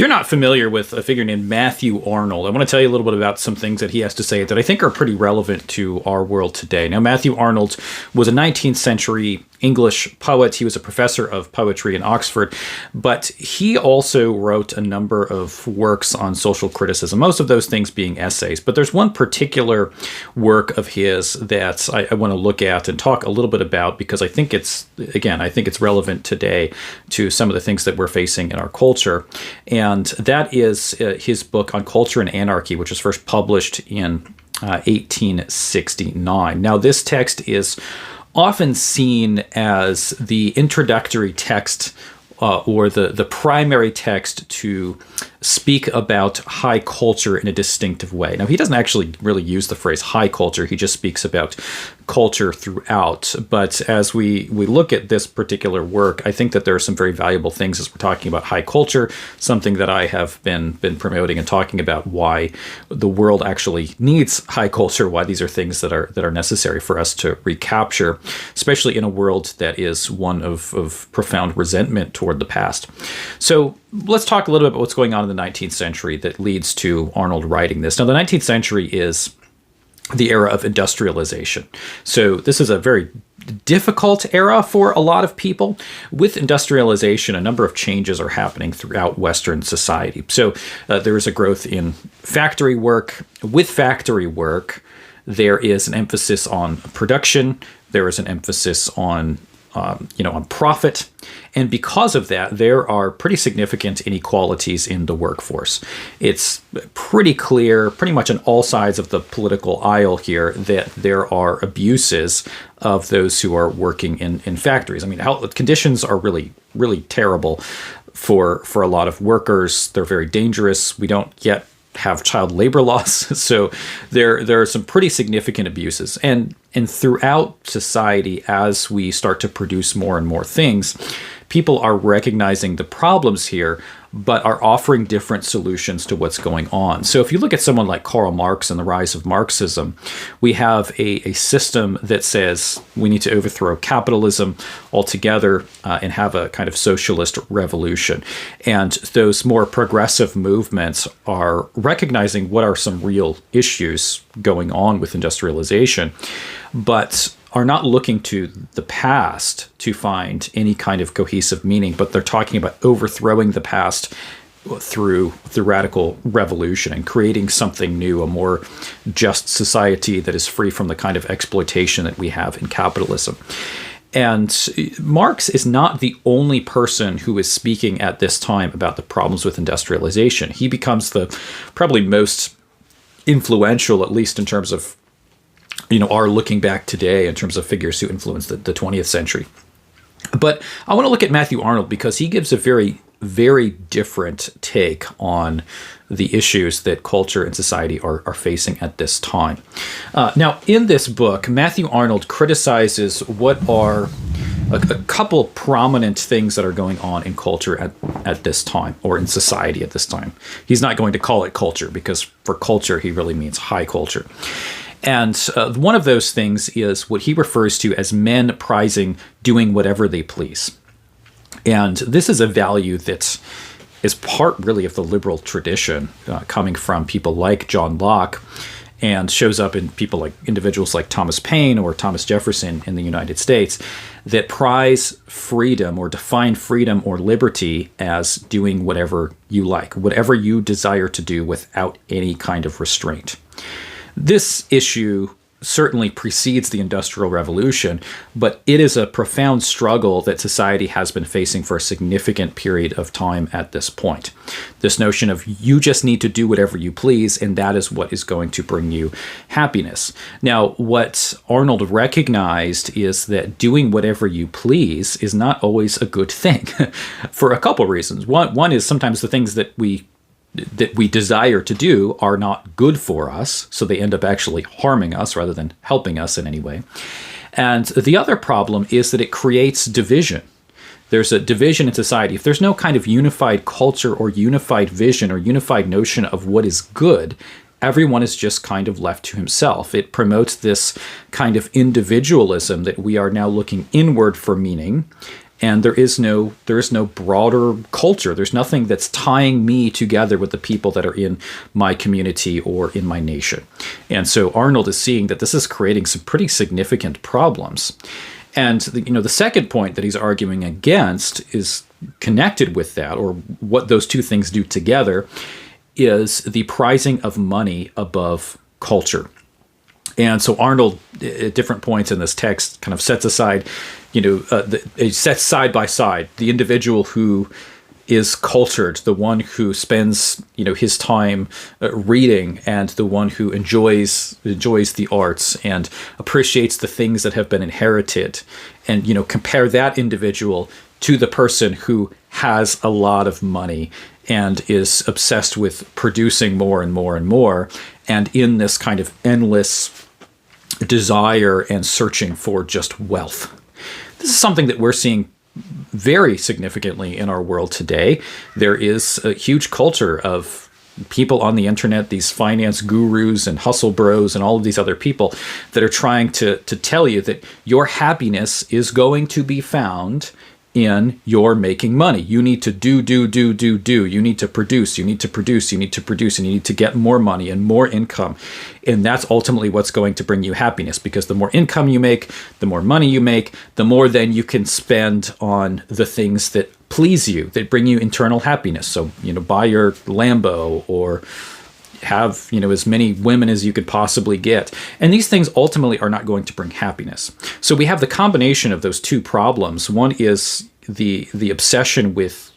If you're not familiar with a figure named Matthew Arnold, I want to tell you a little bit about some things that he has to say that I think are pretty relevant to our world today. Now, Matthew Arnold was a 19th century English poet. He was a professor of poetry in Oxford, but he also wrote a number of works on social criticism, most of those things being essays. But there's one particular work of his that I want to look at and talk a little bit about because I think it's relevant today to some of the things that we're facing in our culture. And that is his book on Culture and Anarchy, which was first published in 1869. Now, this text is often seen as the introductory text or the primary text to speak about high culture in a distinctive way. Now, he doesn't actually really use the phrase high culture. He just speaks about culture throughout. But as we look at this particular work, I think that there are some very valuable things as we're talking about high culture, something that I have been promoting and talking about why the world actually needs high culture, why these are things that are necessary for us to recapture, especially in a world that is one of profound resentment toward the past. So let's talk a little bit about what's going on in the 19th century that leads to Arnold writing this. Now, the 19th century is the era of industrialization. So this is a very difficult era for a lot of people. With industrialization, a number of changes are happening throughout Western society. So there is a growth in factory work. With factory work, there is an emphasis on production. There is an emphasis on profit. And because of that, there are pretty significant inequalities in the workforce. It's pretty clear, pretty much on all sides of the political aisle here, that there are abuses of those who are working in factories. I mean, conditions are really, really terrible for a lot of workers. They're very dangerous. We don't yet have child labor laws. So there are some pretty significant abuses. And throughout society, as we start to produce more and more things, people are recognizing the problems here, but are offering different solutions to what's going on. So if you look at someone like Karl Marx and the rise of Marxism, we have a system that says we need to overthrow capitalism altogether and have a kind of socialist revolution. And those more progressive movements are recognizing what are some real issues going on with industrialization, but are not looking to the past to find any kind of cohesive meaning, but they're talking about overthrowing the past through the radical revolution and creating something new, a more just society that is free from the kind of exploitation that we have in capitalism. And Marx is not the only person who is speaking at this time about the problems with industrialization. He becomes the probably most influential, at least in terms of are looking back today in terms of figures who influenced the 20th century. But I want to look at Matthew Arnold because he gives a very, very different take on the issues that culture and society are facing at this time. Now, in this book, Matthew Arnold criticizes what are a couple prominent things that are going on in culture at this time, or in society at this time. He's not going to call it culture because for culture, he really means high culture. And one of those things is what he refers to as men prizing doing whatever they please. And this is a value that is part really of the liberal tradition coming from people like John Locke and shows up in individuals like Thomas Paine or Thomas Jefferson in the United States that prize freedom or define freedom or liberty as doing whatever you like, whatever you desire to do without any kind of restraint. This issue certainly precedes the Industrial Revolution, but it is a profound struggle that society has been facing for a significant period of time at this point. This notion of you just need to do whatever you please, and that is what is going to bring you happiness. Now, what Arnold recognized is that doing whatever you please is not always a good thing for a couple reasons. One is sometimes the things that we desire to do are not good for us, so they end up actually harming us rather than helping us in any way. And the other problem is that it creates division. There's a division in society. If there's no kind of unified culture or unified vision or unified notion of what is good, everyone is just kind of left to himself. It promotes this kind of individualism that we are now looking inward for meaning, and there is no broader culture. There's nothing that's tying me together with the people that are in my community or in my nation. And so Arnold is seeing that this is creating some pretty significant problems. And the second point that he's arguing against is connected with that, or what those two things do together, is the prizing of money above culture. And so Arnold, at different points in this text, kind of sets aside, he sets side by side the individual who is cultured, the one who spends, his time reading, and the one who enjoys the arts and appreciates the things that have been inherited, and compare that individual to the person who has a lot of money and is obsessed with producing more and more and more, and in this kind of endless desire and searching for just wealth. This is something that we're seeing very significantly in our world today. There is a huge culture of people on the internet, these finance gurus and hustle bros and all of these other people that are trying to tell you that your happiness is going to be found in your making money. You need to do. You need to produce, you need to produce, and you need to get more money and more income. And that's ultimately what's going to bring you happiness, because the more income you make, the more money you make, the more then you can spend on the things that please you, that bring you internal happiness. So, buy your Lambo, or have, as many women as you could possibly get. And these things ultimately are not going to bring happiness. So we have the combination of those two problems. One is the obsession with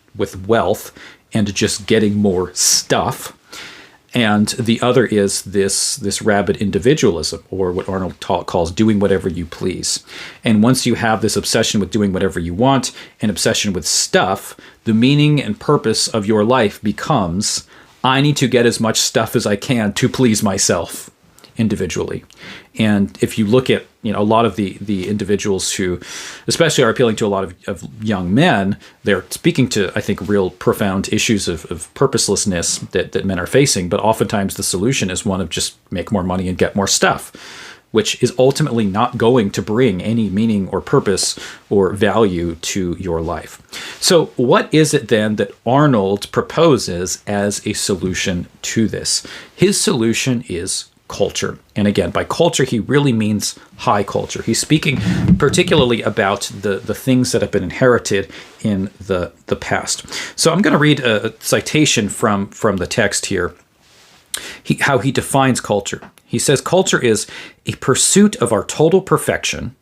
wealth and just getting more stuff. And the other is this rabid individualism, or what Arnold calls doing whatever you please. And once you have this obsession with doing whatever you want, and obsession with stuff, the meaning and purpose of your life becomes, I need to get as much stuff as I can to please myself individually. And if you look at a lot of the individuals who especially are appealing to a lot of young men, they're speaking to, I think, real profound issues of purposelessness that men are facing. But oftentimes the solution is one of just make more money and get more stuff, which is ultimately not going to bring any meaning or purpose or value to your life. So what is it then that Arnold proposes as a solution to this? His solution is culture. And again, by culture, he really means high culture. He's speaking particularly about the things that have been inherited in the past. So I'm going to read a citation from the text here, how he defines culture. He says, culture is a pursuit of our total perfection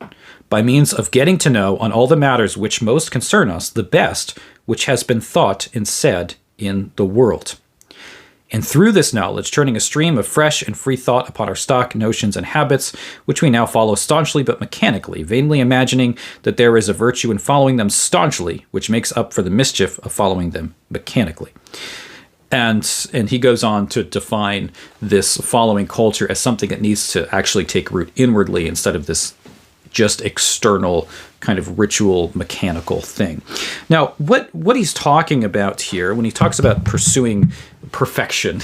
by means of getting to know on all the matters which most concern us the best which has been thought and said in the world. And through this knowledge, turning a stream of fresh and free thought upon our stock notions and habits, which we now follow staunchly but mechanically, vainly imagining that there is a virtue in following them staunchly, which makes up for the mischief of following them mechanically. And he goes on to define this following culture as something that needs to actually take root inwardly instead of this just external kind of ritual mechanical thing. Now, what he's talking about here when he talks about pursuing perfection,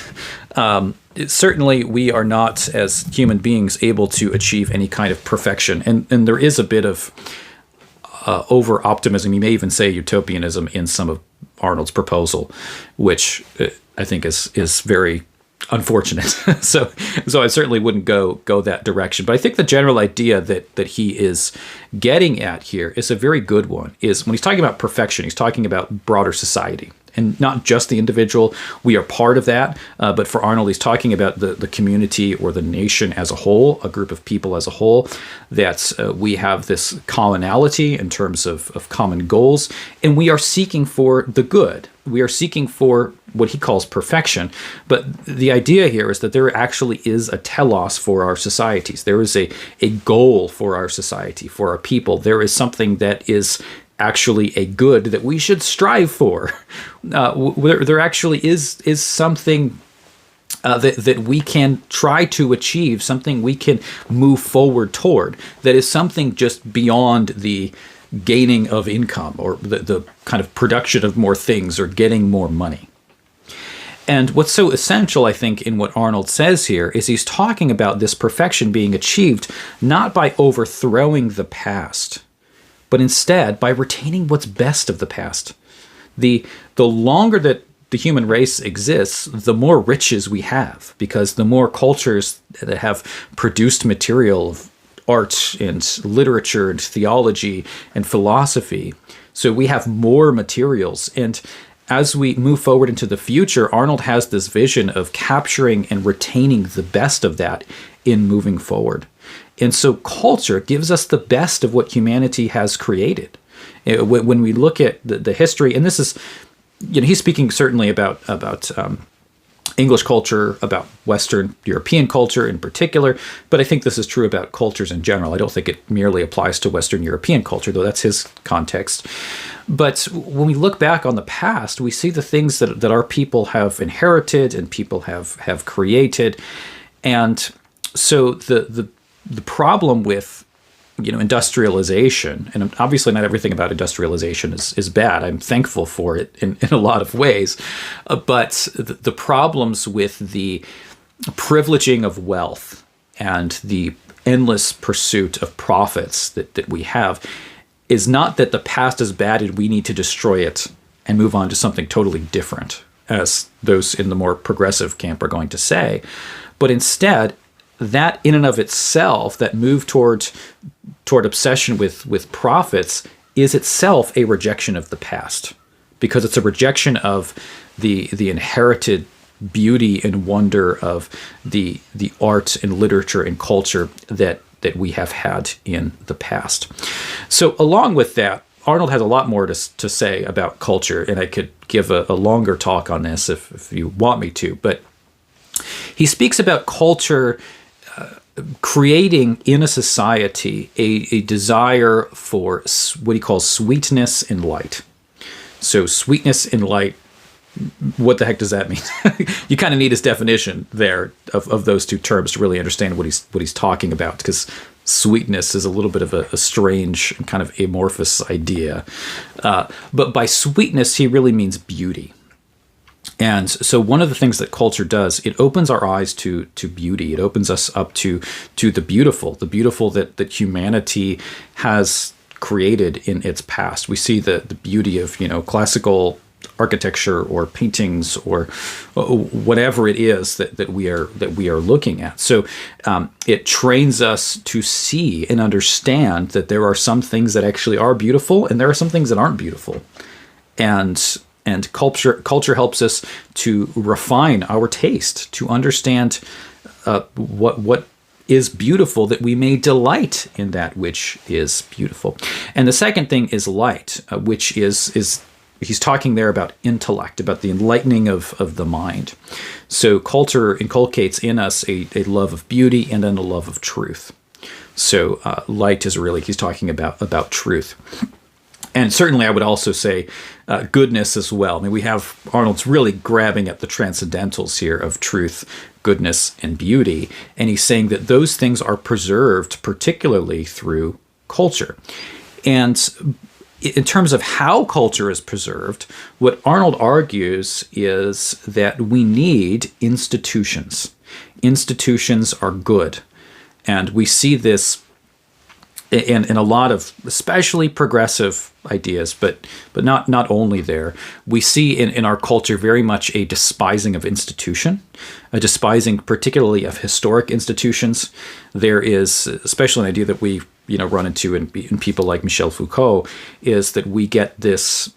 certainly we are not as human beings able to achieve any kind of perfection, and there is a bit of over optimism, you may even say utopianism, in some of Arnold's proposal, which I think is very unfortunate. so I certainly wouldn't go that direction. But I think the general idea that he is getting at here is a very good one. Is when he's talking about perfection, he's talking about broader society. And not just the individual. We are part of that. But for Arnold, he's talking about the community or the nation as a whole, a group of people as a whole, that we have this commonality in terms of common goals. And we are seeking for the good. We are seeking for what he calls perfection. But the idea here is that there actually is a telos for our societies. There is a goal for our society, for our people. There is something that is actually a good that we should strive for. There actually is something that we can try to achieve, something we can move forward toward, that is something just beyond the gaining of income or the kind of production of more things or getting more money. And what's so essential, I think, in what Arnold says here is he's talking about this perfection being achieved not by overthrowing the past, but instead by retaining what's best of the past. The longer that the human race exists, the more riches we have, because the more cultures that have produced material of art and literature and theology and philosophy. So we have more materials. And as we move forward into the future, Arnold has this vision of capturing and retaining the best of that in moving forward. And so culture gives us the best of what humanity has created. When we look at the history, and this is, he's speaking certainly about English culture, about Western European culture in particular, but I think this is true about cultures in general. I don't think it merely applies to Western European culture, though that's his context. But when we look back on the past, we see the things that our people have inherited and people have created. And so the problem with industrialization, and obviously not everything about industrialization is bad. I'm thankful for it in a lot of ways. But the problems with the privileging of wealth and the endless pursuit of profits that we have is not that the past is bad and we need to destroy it and move on to something totally different, as those in the more progressive camp are going to say, but instead, that in and of itself, that move toward obsession with profits, is itself a rejection of the past, because it's a rejection of the inherited beauty and wonder of the art and literature and culture that we have had in the past. So along with that, Arnold has a lot more to say about culture, and I could give a longer talk on this if you want me to, but he speaks about culture creating in a society a desire for what he calls sweetness and light. So sweetness and light, what the heck does that mean? You kind of need his definition there of those two terms to really understand what he's talking about, because sweetness is a little bit of a strange and kind of amorphous idea. But by sweetness, he really means beauty. And so one of the things that culture does, it opens our eyes to beauty. It opens us up to the beautiful that humanity has created in its past. We see the beauty of, classical architecture or paintings or whatever it is that we are looking at. So it trains us to see and understand that there are some things that actually are beautiful and there are some things that aren't beautiful. And culture helps us to refine our taste, to understand what is beautiful, that we may delight in that which is beautiful. And the second thing is light, which is he's talking there about intellect, about the enlightening of the mind. So culture inculcates in us a love of beauty and then a love of truth. So light is really, he's talking about truth. And certainly I would also say goodness as well. I mean, we have Arnold's really grabbing at the transcendentals here of truth, goodness, and beauty. And he's saying that those things are preserved particularly through culture. And in terms of how culture is preserved, what Arnold argues is that we need institutions. Institutions are good. And we see this in a lot of especially progressive ideas, but not only there. We see in our culture very much a despising of institution, a despising particularly of historic institutions. There is, especially an idea that we run into in people like Michel Foucault, is that we get this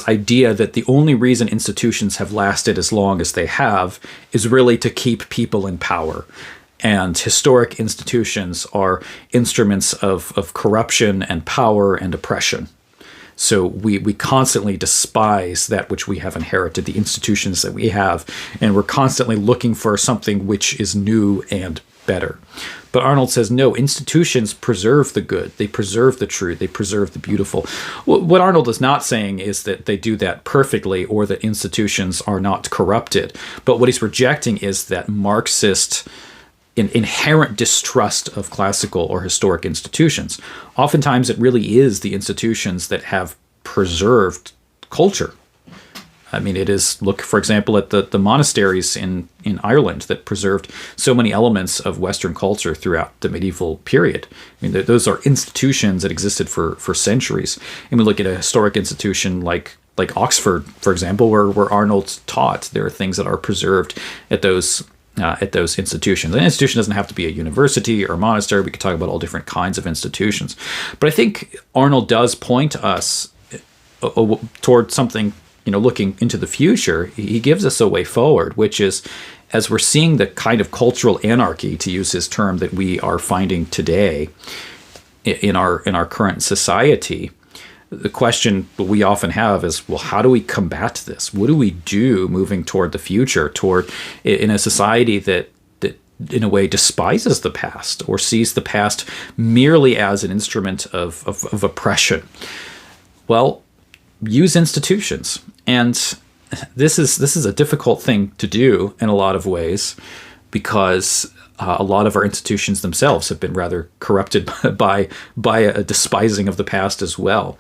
idea that the only reason institutions have lasted as long as they have is really to keep people in power. And historic institutions are instruments of corruption and power and oppression. So we constantly despise that which we have inherited, the institutions that we have, and we're constantly looking for something which is new and better. But Arnold says, no, institutions preserve the good. They preserve the true. They preserve the beautiful. What Arnold is not saying is that they do that perfectly or that institutions are not corrupted. But what he's rejecting is that Marxist inherent distrust of classical or historic institutions. Oftentimes, it really is the institutions that have preserved culture. I mean, it is, look, for example, at the monasteries in Ireland that preserved so many elements of Western culture throughout the medieval period. I mean, those are institutions that existed for centuries. And we look at a historic institution like Oxford, for example, where Arnold taught. There are things that are preserved at those institutions. An institution doesn't have to be a university or a monastery. We could talk about all different kinds of institutions. But I think Arnold does point us toward something, looking into the future. He gives us a way forward, which is, as we're seeing the kind of cultural anarchy, to use his term, that we are finding today in our current society, the question that we often have is, well, how do we combat this? What do we do moving toward the future, in a society that in a way despises the past or sees the past merely as an instrument of oppression? Well, use institutions. And this is a difficult thing to do in a lot of ways, because a lot of our institutions themselves have been rather corrupted by a despising of the past as well.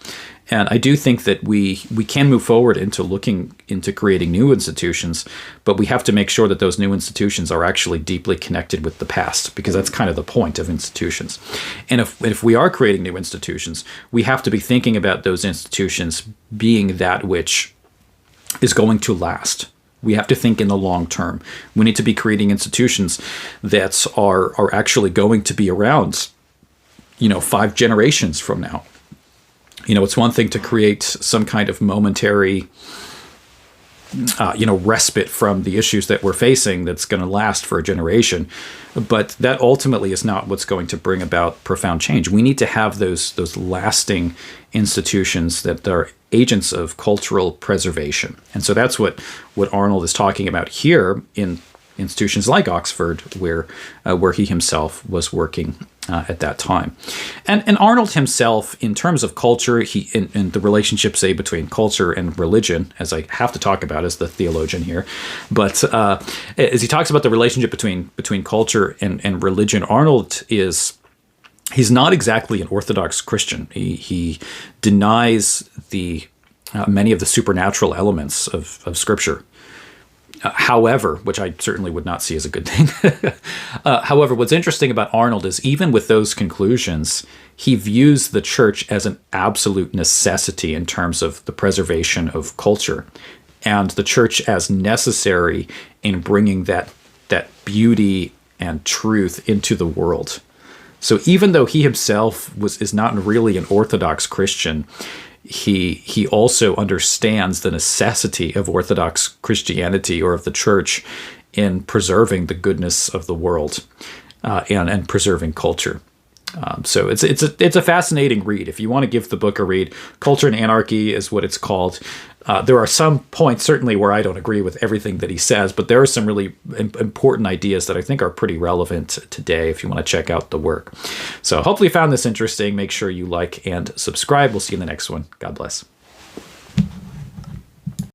And I do think that we can move forward into looking into creating new institutions, but we have to make sure that those new institutions are actually deeply connected with the past, because that's kind of the point of institutions. And if we are creating new institutions, we have to be thinking about those institutions being that which is going to last. We have to think in the long term. We need to be creating institutions that are actually going to be around, 5 generations from now. It's one thing to create some kind of momentary, respite from the issues that we're facing that's going to last for a generation. But that ultimately is not what's going to bring about profound change. We need to have those lasting institutions that are agents of cultural preservation. And so that's what Arnold is talking about here in institutions like Oxford, where he himself was working at that time. And Arnold himself, in terms of culture, in the relationship, say, between culture and religion, as I have to talk about as the theologian here, but as he talks about the relationship between culture and religion, Arnold he's not exactly an Orthodox Christian. He denies many of the supernatural elements of Scripture. However, which I certainly would not see as a good thing. However, what's interesting about Arnold is, even with those conclusions, he views the church as an absolute necessity in terms of the preservation of culture, and the church as necessary in bringing that beauty and truth into the world. So even though he himself is not really an Orthodox Christian, he also understands the necessity of Orthodox Christianity, or of the church, in preserving the goodness of the world and preserving culture. So it's a fascinating read. If you want to give the book a read, Culture and Anarchy is what it's called. There are some points, certainly, where I don't agree with everything that he says, but there are some really important ideas that I think are pretty relevant today if you want to check out the work. So hopefully you found this interesting. Make sure you like and subscribe. We'll see you in the next one. God bless.